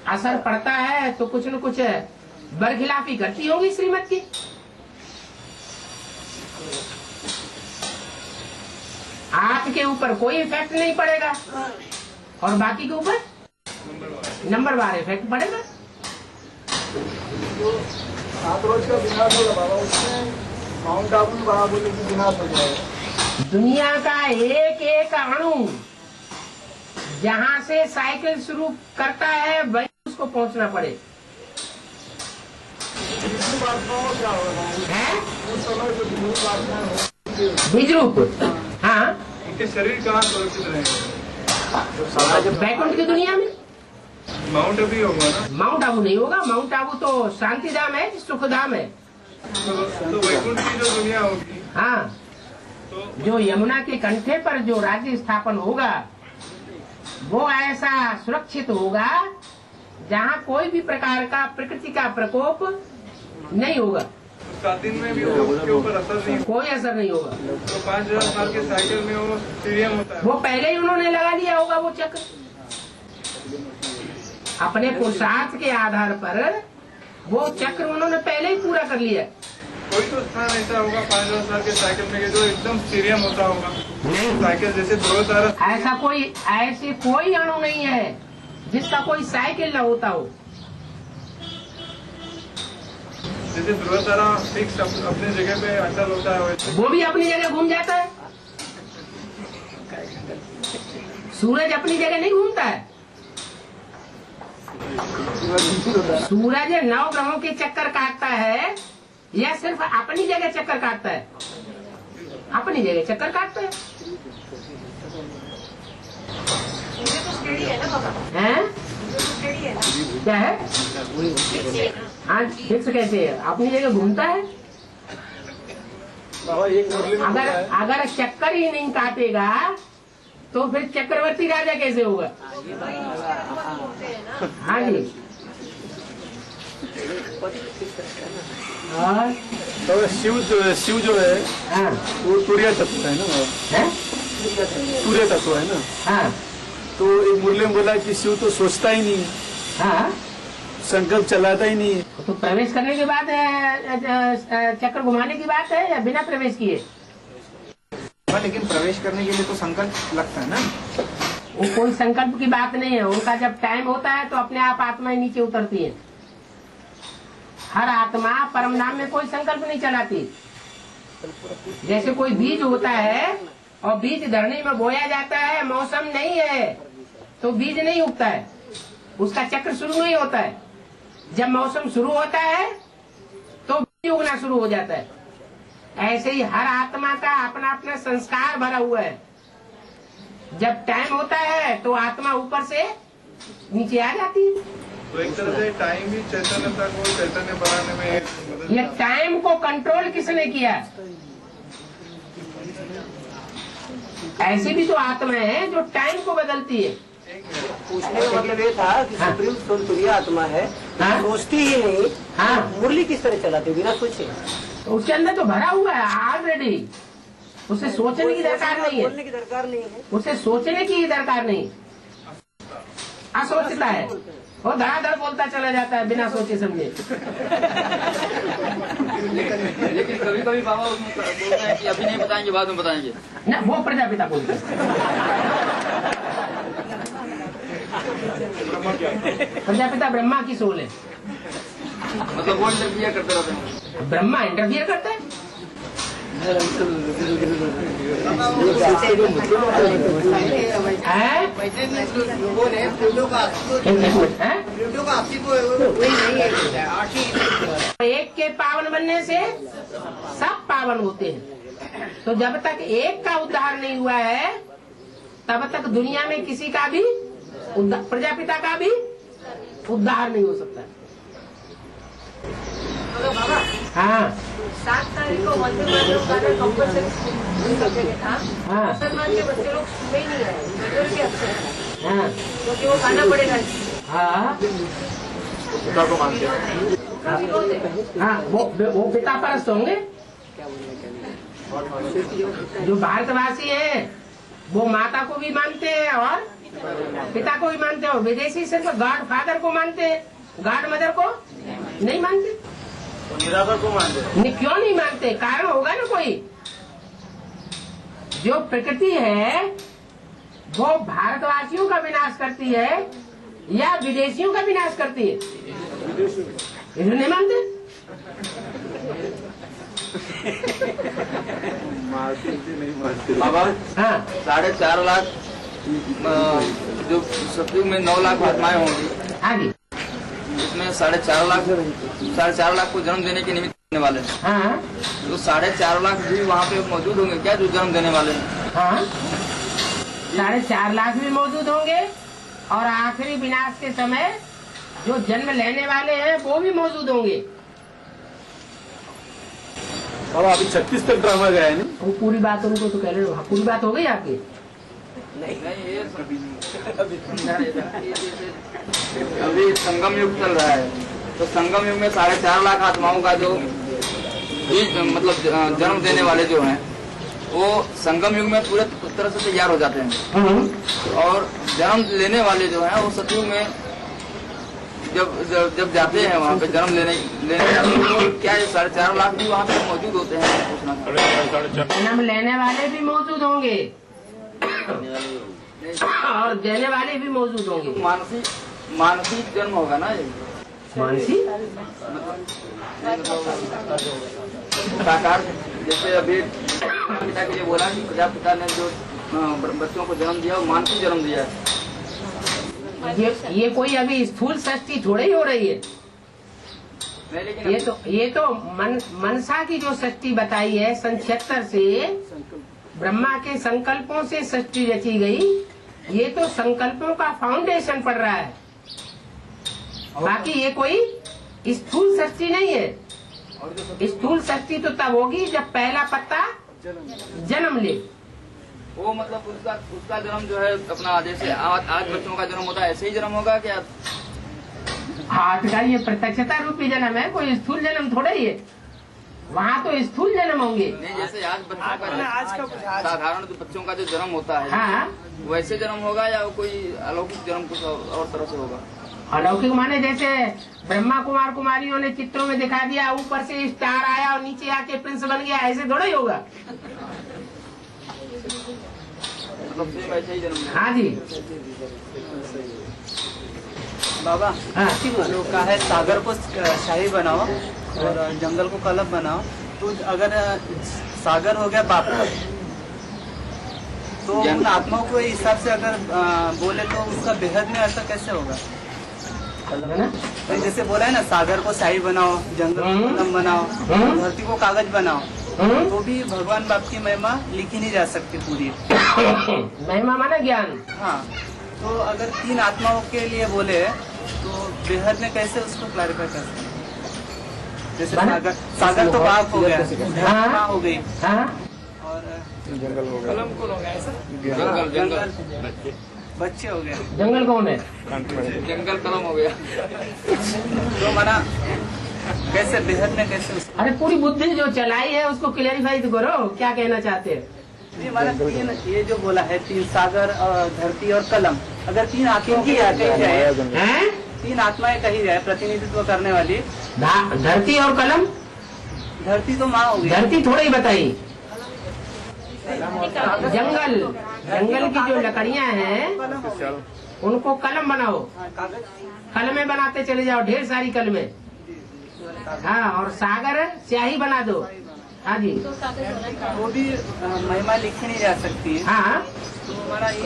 असर पड़ता है तो कुछ न कुछ बरखिलाफी करती होगी श्रीमत की। आपके ऊपर कोई इफेक्ट नहीं पड़ेगा और बाकी के ऊपर नंबरवार इफेक्ट पड़ेगा। तो 7 रोज का विनाश होगा बाबा, उसमें माउंट आबू बाबा बोले कि विनाश हो जाएगा। दुनिया का एक अणु जहाँ से साइकिल शुरू करता है वहीं उसको पहुँचना पड़े। क्या होगा है उस समय जो हिंदू प्रार्थना होगी बीज रूप, हाँ, उसके शरीर कहाँ सुरक्षित रहेंगे? बैकुंठ की दुनिया में। माउंट आबू होगा ना? माउंट आबू नहीं होगा, माउंट आबू तो शांति धाम है, सुख धाम है। तो वैकुंठ की जो दुनिया होगी, हाँ, जो यमुना के कंठे पर जो राज्य स्थापन होगा वो ऐसा सुरक्षित होगा जहाँ कोई भी प्रकार का प्रकृति का प्रकोप नहीं होगा। 7 दिन में भी उसके ऊपर असर नहीं, कोई असर नहीं होगा। तो 5000 साल के साइकिल में वो सीरियम होता है, वो पहले ही उन्होंने लगा लिया होगा वो चक्र, अपने पुरुषार्थ के आधार पर वो चक्र उन्होंने पहले ही पूरा कर लिया। कोई तो स्थान ऐसा होगा 5000 साल के साइकिल में जो एकदम सीरियम होता होगा, साइकिल जैसे ध्रुव तारा। ऐसे कोई अणु नहीं है जिसका कोई साइकिल न होता हो। जैसे ध्रुव तारा फिक्स अपनी जगह पे अटल होता है, वो भी अपनी जगह घूम जाता है। सूरज अपनी जगह नहीं घूमता है। सूरज 9 ग्रहों के चक्कर काटता है या सिर्फ अपनी जगह चक्कर काटता है? अपनी जगह चक्कर काटता है। मुझे तो स्टेडी है ना बाबा? हैं? मुझे तो स्टेडी है ना? क्या है? हाँ, फिक्स कैसे है? अपनी जगह घूमता है। बाबा एक मुरली में बोला है, अगर चक्कर ही नहीं काटेगा तो फिर चक्रवर्ती राजा कैसे होगा? हाँ जी। और तो शिव जो है हाँ, वो तुरीय तत्व है ना बाबा? है? तुरीय तत्व है ना? हाँ, तो एक मुरली में बोला कि शिव तो सोचता ही नहीं, हाँ, संकल्प चलाता ही नहीं। तो प्रवेश करने के बाद चक्र घुमाने की बात है या बिना प्रवेश किए? लेकिन प्रवेश करने के लिए तो संकल्प लगता है ना। वो कोई संकल्प की बात नहीं है। उनका जब टाइम होता है तो अपने आप आत्माएं नीचे उतरती है। हर आत्मा परम नाम में कोई संकल्प नहीं चलाती। जैसे कोई बीज होता है और बीज धरनी में बोया जाता है, मौसम नहीं है तो बीज नहीं उगता है, उसका चक्र शुरू नहीं होता है। जब मौसम शुरू होता है तो बीज उगना शुरू हो जाता है। ऐसे ही हर आत्मा का अपना अपना संस्कार भरा हुआ है। जब टाइम होता है तो आत्मा ऊपर से नीचे आ जाती है। तो एक तरह से टाइम भी चैतन्यता को चैतन्य बनाने में मदद। ये टाइम को कंट्रोल किसने किया? ऐसी भी तो आत्मा है जो टाइम को बदलती है। पूछने का मतलब ये था कि हाँ। सुप्रीम सोल तुरीय आत्मा है, हाँ। सोचती ही नहीं, हाँ। मुरली किस तरह चलाती बिना सोचे? तो उसके अंदर तो भरा हुआ है ऑलरेडी। उसे सोचने की दरकार नहीं बोलने है। की दरकार नहीं है। उसे सोचने की दरकार नहीं। असोचता है, वो धड़ाधड़ बोलता चला जाता है बिना सोचे समझे। लेकिन कभी कभी बाबा उसमें बोलते हैं कि अभी नहीं बताएंगे, बाद में बताएंगे। ना, वो प्रजापिता बोलते हैं। प्रजापिता ब्रह्मा की सोल है। मतलब वो इंटरफियर करते रहते हैं। ब्रह्मा इंटरफियर करता है। एक के पावन बनने से सब पावन होते हैं। तो जब तक एक का उद्धार नहीं हुआ है तब तक दुनिया में किसी का भी प्रजापिता का भी उद्धार नहीं हो सकता। मगर बाबा हाँ 7 तारीख को वंदे मातरम गाना कंपल्सरी था। हाँ मुसलमान के बच्चे लोग सुबह ही नहीं आए, मेजोरिटी अक्सर, हाँ क्योंकि वो गाना पड़ेगा। हाँ पिता को मानते हैं। विरोध है। हाँ, वो पिता परस्त होंगे। जो भारतवासी हैं वो माता को भी मानते हैं और पिता को भी मानते हैं, और विदेशी सिर्फ गॉड फादर को मानते हैं, गॉड मदर को नहीं मानते। निराकर को मानते हैं। क्यों नहीं मानते? कारण होगा ना कोई। जो प्रकृति है वो भारतवासियों का विनाश करती है या विदेशियों का विनाश करती है? इन्हें नहीं मानते। बाबा हाँ 4.5 लाख जो सतयुग में 9 लाख आत्माएं होंगी, आगे इसमें 4.5 लाख को जन्म देने के निमित्त देने वाले हैं। हाँ तो 4.5 लाख भी वहाँ पे मौजूद होंगे क्या जो जन्म देने वाले हैं? हाँ 4.5 लाख भी मौजूद होंगे और आखिरी विनाश के समय जो जन्म लेने वाले हैं वो भी मौजूद होंगे। और अभी 36 तक ड्रामा गया है ना? वो पूरी बात उनको तो कह रहे हो, पूरी बात हो गई आपकी? नहीं ये अभी संगम युग चल रहा है, तो संगम युग में 4.5 लाख आत्माओं का जो मतलब जन्म देने वाले जो हैं वो संगम युग में पूरे तरह से तैयार हो जाते हैं। और जन्म लेने वाले जो हैं वो सतयुग में जब जाते हैं वहाँ पे जन्म लेने तो क्या ये 4.5 लाख भी वहाँ पे मौजूद होते हैं? पूछना जन्म लेने वाले भी मौजूद होंगे और देने वाले भी मौजूद होंगे। मानसिक जन्म होगा ना ये? मानसिक साकार, जैसे अभी पिता के लिए बोला कि प्रजापिता ने जो बच्चों को जन्म दिया वो मानसिक जन्म दिया है। ये कोई अभी स्थूल सृष्टि थोड़ी ही हो रही है। ये तो मनसा की जो सृष्टि बताई है सन 76 से ब्रह्मा के संकल्पों से सृष्टि रची गई, ये तो संकल्पों का फाउंडेशन पड़ रहा है। बाकी ये कोई स्थूल सृष्टि नहीं है। स्थूल सृष्टि तो तब होगी जब पहला पत्ता जन्म ले। वो मतलब उसका जन्म जो है अपना जैसे आज बच्चों का जन्म होता है ऐसे ही जन्म होगा क्या? आज का ये प्रत्यक्षता रूपी जन्म है, कोई स्थूल जन्म थोड़ा ही है। वहाँ तो स्थूल जन्म होंगे। नहीं, जैसे आज बच्चों का साधारण बच्चों का जो जन्म होता है हाँ वैसे जन्म होगा या कोई अलौकिक जन्म कुछ और तरह से होगा? अलौकिक माने जैसे ब्रह्मा कुमार कुमारियों ने चित्रों में दिखा दिया, ऊपर से स्टार आया और नीचे आके प्रिंस बन गया, ऐसे थोड़ा ही होगा। मतलब ऐसे ही जन्म। हाँ जी बाबा, हाँ। लोग कहा है सागर को शाही बनाओ और जंगल को कलब बनाओ, तो अगर सागर हो गया बाप तो उन आत्माओं के हिसाब से अगर बोले तो उसका बेहद में ऐसा कैसे होगा? तो जैसे बोला है ना, सागर को शाही बनाओ, जंगल को कलम बनाओ, धरती को कागज बनाओ, तो भी भगवान बाप की महिमा लिखी नहीं जा सकती पूरी। महिमा माना ज्ञान। हाँ, तो अगर 3 आत्माओं के लिए बोले तो बेहद में कैसे उसको क्लैरिफाई कर सकते? जैसे सागर तो बाप हो गया, धरती हो गई और जंगल हो गया, कलम को हो गया, ऐसा जंगल बच्चे हो गए, जंगल कौन है? जंगल कलम हो गया। तो माना कैसे बेहद में कैसे अरे पूरी बुद्धि जो चलाई है उसको क्लेरिफाई तो करो, क्या कहना चाहते हैं? ये हमारा 3 ये जो बोला है 3 सागर और धरती और कलम, अगर 3 आत्माओं की कही जाए, 3 आत्माएं कही जाए प्रतिनिधित्व करने वाली, धरती और कलम। धरती तो माँ होगी, धरती थोड़ी बताई। जंगल की जो लकड़ियाँ हैं उनको कलम बनाओ, कलमें बनाते चले जाओ, ढेर सारी कलमें। हाँ, और सागर स्याही बना दो। हाँ जी, वो भी महिमा लिखी नहीं जा सकती है। हाँ, तो हमारा इन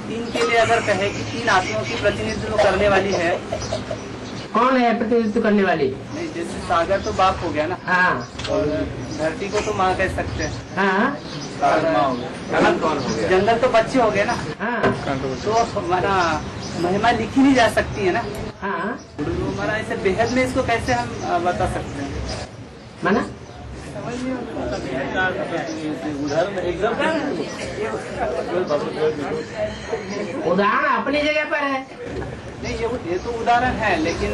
3 के लिए अगर कहे कि 3 आत्माओं की प्रतिनिधित्व करने वाली है, कौन है प्रतिनिधित्व करने वाली? नहीं, जैसे सागर तो बाप हो गया ना, हाँ, और धरती को तो माँ कह सकते हैं, हाँ, जंगल तो बच्चे हो गए ना, हाँ, तो हमारा महिमा लिखी नहीं जा सकती है ना। हाँ, तो हमारा ऐसे बेहद में इसको कैसे हम बता सकते हैं? माना उदाहरण अपनी जगह पर है। नहीं, ये तो उदाहरण है, लेकिन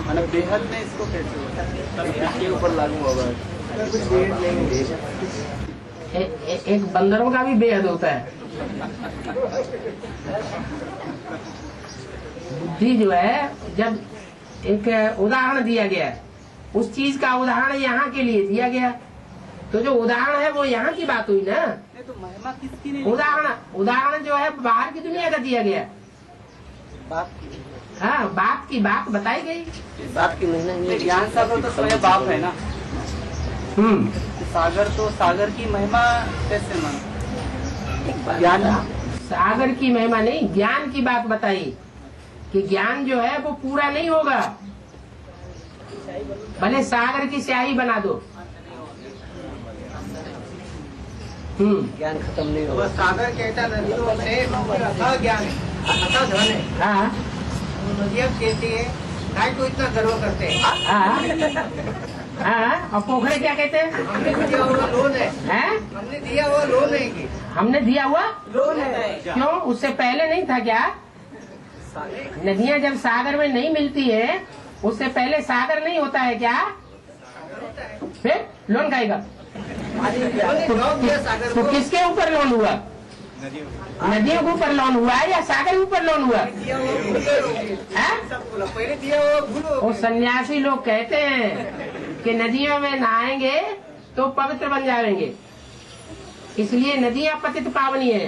मतलब बेहद में इसको कैसे के ऊपर लागू होगा? एक बंदरों का भी बेहद होता है। बुद्धि जो है, जब एक उदाहरण दिया गया, उस चीज का उदाहरण यहाँ के लिए दिया गया, तो जो उदाहरण है वो यहाँ की बात हुई ना। तो महिमा किसकी नहीं? उदाहरण जो है बाहर की दुनिया का दिया गया। बाप हाँ, बाप की बात बताई गई। बाप की महिमा, ज्ञान सागर तो स्वयं बाप है ना। सागर की महिमा कैसे मान? ज्ञान सागर की महिमा नहीं, ज्ञान की बात बताई कि ज्ञान जो है वो पूरा नहीं होगा, भले सागर की स्याही बना दो। ज्ञान खत्म नहीं होगा। सागर कहता नदियों से अज्ञान है, धन है। हाँ नदियाँ कहती है काय को इतना गर्व करते हैं। हाँ, और पोखरे क्या कहते हैं? हमने दिया हुआ लोन है। हमने दिया हुआ लोन है कि हमने दिया हुआ लोन है। क्यों? उससे पहले नहीं था क्या? नदियाँ जब सागर में नहीं मिलती है उससे पहले सागर नहीं होता है क्या? फिर लोन खाएगा तो किसके ऊपर लोन हुआ? नदियों के ऊपर लोन हुआ है या सागर के ऊपर लोन हुआ? पहले दिया हुआ भूलो। वो सन्यासी लोग कहते हैं कि नदियों में नहाएंगे तो पवित्र बन जाएंगे, इसलिए नदियां पतित पावनी है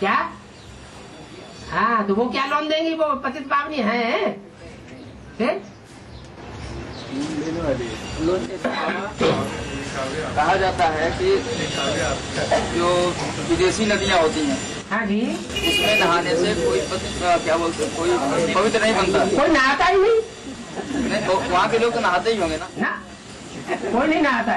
क्या? हाँ, तो वो क्या लोन देंगी? वो पतित पावनी है। कहा जाता है कि जो विदेशी नदियां होती हैं, हाँ जी, उसमें नहाने से कोई क्या बोलते हैं, कोई पवित्र नहीं बनता। कोई नहाता ही नहीं। तो वहाँ के लोग तो नहाते ही होंगे ना? कोई नहीं नहाता।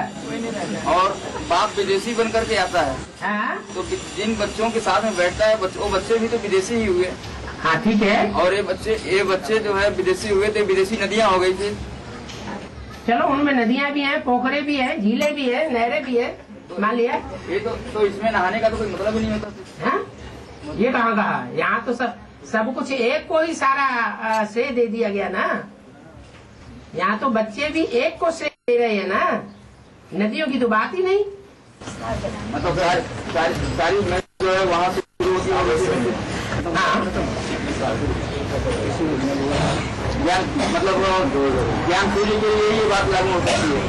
और बाप विदेशी बन करके आता है, हाँ, तो जिन बच्चों के साथ में बैठता है वो बच्चे भी तो विदेशी ही हुए। हाँ ठीक है। और ये बच्चे जो है विदेशी हुए थे, विदेशी नदियाँ हो गई थी। चलो उनमें नदियाँ भी हैं, पोखरे भी हैं, झीलें भी हैं, नहरें भी हैं, मान लिया। ये तो इसमें नहाने का तो कोई मतलब ही नहीं होता। हाँ? ये कहा? यहाँ तो सब कुछ एक को ही सारा श्रेय दे दिया गया ना। यहाँ तो बच्चे भी एक को श्रेय दे रहे हैं ना, नदियों की तो बात ही नहीं। मतलब सारी जो है वहाँ से शुरू होती है। ज्ञान सूर्य के लिए ये बात लागू हो सकती है।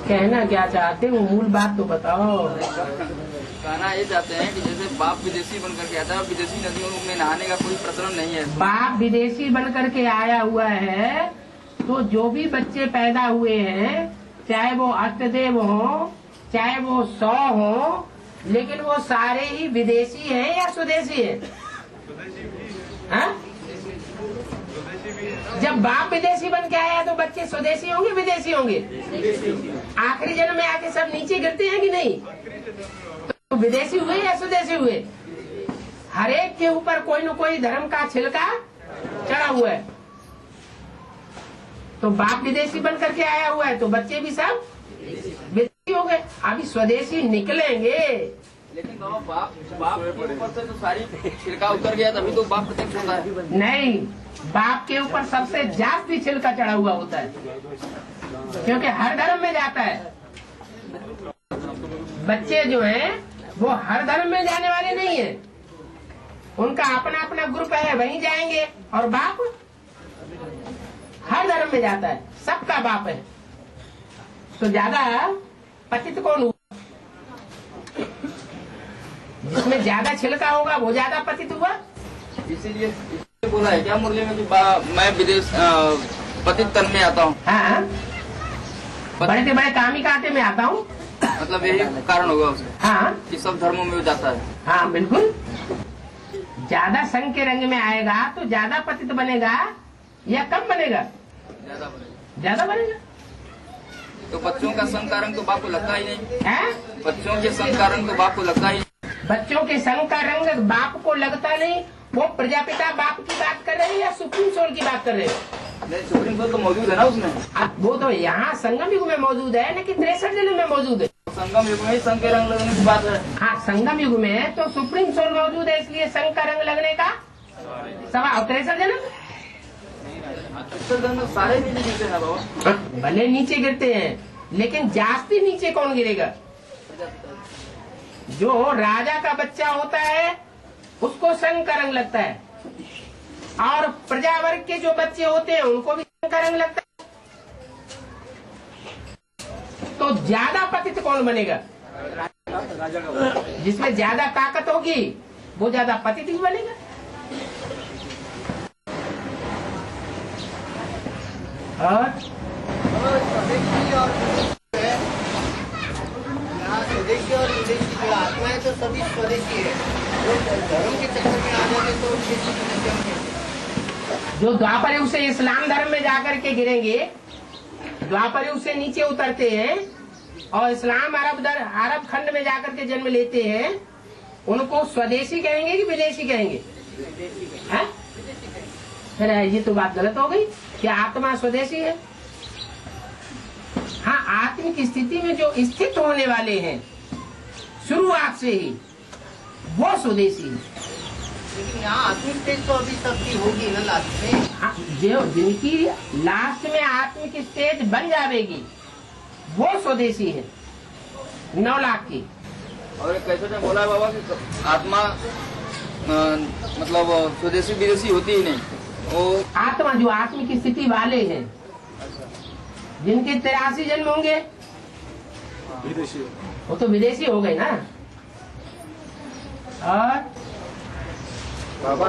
कहना क्या चाहते हो? मूल बात तो बताओ। कहना ये चाहते हैं कि जैसे बाप विदेशी बन करके आता है, विदेशी नदियों में नहाने का कोई प्रचलन नहीं है। बाप विदेशी बन करके आया हुआ है तो जो भी बच्चे पैदा हुए हैं, चाहे वो अष्टदेव हो, चाहे वो 100 हो, लेकिन वो सारे ही विदेशी हैं या स्वदेशी हैं? हाँ? जब बाप विदेशी बन के आया तो बच्चे स्वदेशी होंगे विदेशी होंगे? आखिरी जन्म में आके सब नीचे गिरते हैं कि नहीं? तो विदेशी हुए या स्वदेशी हुए? हर एक के ऊपर कोई न कोई धर्म का छिलका चढ़ा हुआ है। तो बाप विदेशी बन करके आया हुआ है तो बच्चे भी सब विदेशी हो गए। अभी स्वदेशी निकलेंगे। लेकिन बाप के ऊपर से तो सारी छिलका उतर गया, तभी तो बाप प्रत्यक्ष होता है। नहीं, बाप के ऊपर सबसे जास्ती छिलका चढ़ा हुआ होता है, क्योंकि हर धर्म में जाता है। बच्चे जो हैं वो हर धर्म में जाने वाले नहीं है, उनका अपना अपना ग्रुप है, वहीं जाएंगे। और बाप हर धर्म में जाता है, सबका बाप है। तो ज्यादा पतित कौन हुआ? जिसमें ज्यादा छिलका होगा वो ज्यादा पतित हुआ। इसीलिए बोला है क्या मुरली में कि मैं विदेश पतित तन में आता हूँ। हाँ, बड़े से बड़े कामी कांटे में आता हूँ। मतलब यही कारण होगा उसका। हाँ, कि सब धर्मों में जाता है। हाँ बिल्कुल। ज्यादा संग के रंग में आएगा तो ज्यादा पतित बनेगा या कम बनेगा? ज्यादा बनेगा। तो बच्चों का संग का रंग तो बाप को लगता ही नहीं है। बच्चों के संग का रंग तो बाप को लगता ही नहीं। बच्चों के संग का रंग बाप को लगता नहीं। वो प्रजापिता बाप की बात कर रहे हैं या सुप्रीम सोल की बात कर रहे हैं? नहीं, सुप्रीम सोल तो मौजूद है ना उसमें। वो तो यहाँ संगम युग में मौजूद है, लेकिन 63 जन्म में मौजूद है। संगम युग में ही संग के रंग लगने की बात है। हाँ, संगम युग में तो सुप्रीम सोल मौजूद है, इसलिए संग का रंग लगने का सवा। 63 जन्म सारे नीचे गिरते हैं बाबा। भले नीचे गिरते हैं, लेकिन जास्ती नीचे कौन गिरेगा? जो राजा का बच्चा होता है उसको संग का रंग लगता है, और प्रजावर्ग के जो बच्चे होते हैं उनको भी संग का रंग लगता है। तो ज्यादा पतित कौन बनेगा? जिसमें ज्यादा ताकत होगी वो ज्यादा पतित ही बनेगा। और स्वदेशी और विदेशी जो आत्मा है तो सभी स्वदेशी है, जो धर्म के चक्कर में आ जाते तो विदेशी की। जो द्वापर युग से इस्लाम धर्म में जाकर के गिरेंगे, द्वापर युग से नीचे उतरते हैं और इस्लाम अरब खंड में जाकर के जन्म लेते हैं, उनको स्वदेशी कहेंगे कि विदेशी कहेंगे? हैं? फिर ये तो बात गलत हो गई कि आत्मा स्वदेशी है। हाँ, आत्मिक स्थिति में जो स्थित होने वाले हैं शुरुआत से ही, वो स्वदेशी है। लेकिन यहाँ आत्मिक स्टेज तो अभी तक की होगी ना लास्ट में। हाँ, जो जिनकी लास्ट में आत्मिक स्टेज बन जाएगी वो स्वदेशी है, 9 लाख की। और कैसे ने बोला है बाबा कि आत्मा मतलब स्वदेशी विदेशी होती ही नहीं, वो आत्मा जो आत्मिक स्थिति वाले हैं, जिनके 83 जन्म होंगे, विदेशी वो तो विदेशी हो गए ना। और बाबा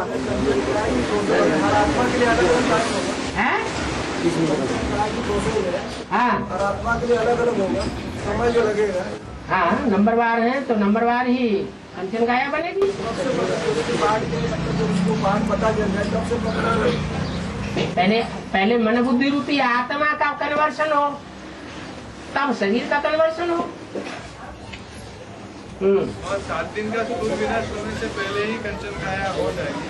है हाँ, आत्मा के लिए अलग अलग होगा, समय जो लगेगा। हाँ, नंबरवार है तो नंबरवार ही कंचन गाया बनेगी। पहले मन बुद्धि रूपी आत्मा का कन्वर्शन हो, तब शरीर का कन्वर्शन हो। और 7 दिन का स्थूल विनाश होने से पहले ही कंचन काया हो जाएगी।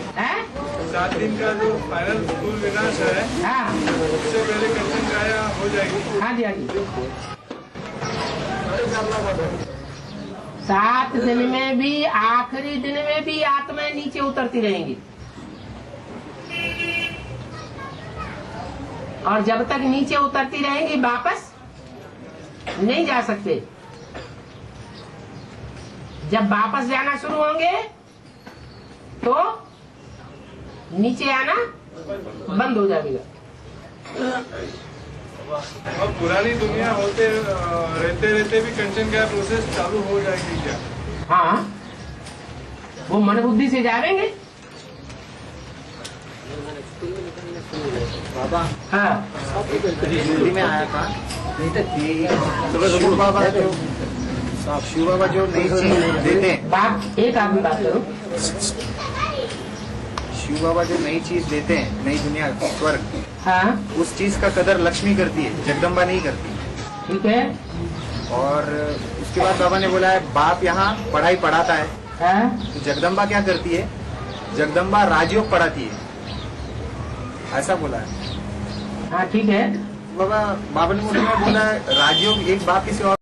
7 दिन का जो फाइनल स्थूल विनाश है, हाँ, उससे पहले कंचन काया हो जाएगी। हाँ जी, हाँ जी। 7 दिन में भी, आखिरी दिन में भी आत्माएं नीचे उतरती रहेंगी, और जब तक नीचे उतरती रहेंगी वापस नहीं जा सकते। जब वापस जाना शुरू होंगे तो नीचे आना बंद हो जाएगा। और पुरानी दुनिया होते रहते रहते भी कंचन काया प्रोसेस चालू हो जाएगी क्या? हाँ, वो मन बुद्धि से जाएंगे। बाबा हाँ, दिल्ली में आया था, शिव बाबा जो नई चीज देते हैं, बात एक आदमी बात करो। शिव बाबा जो नई चीज देते हैं, नई दुनिया स्वर्ग, हाँ, उस चीज का कदर लक्ष्मी करती है, जगदम्बा नहीं करती। ठीक है। और उसके बाद बाबा ने बोला है बाप यहाँ पढ़ाई पढ़ाता है, हाँ, तो जगदम्बा क्या करती है? जगदम्बा राजयोग पढ़ाती है, ऐसा बोला है। हाँ, ठीक है। बाबा ने मुझे बोला है राजयोग एक बाप किसी और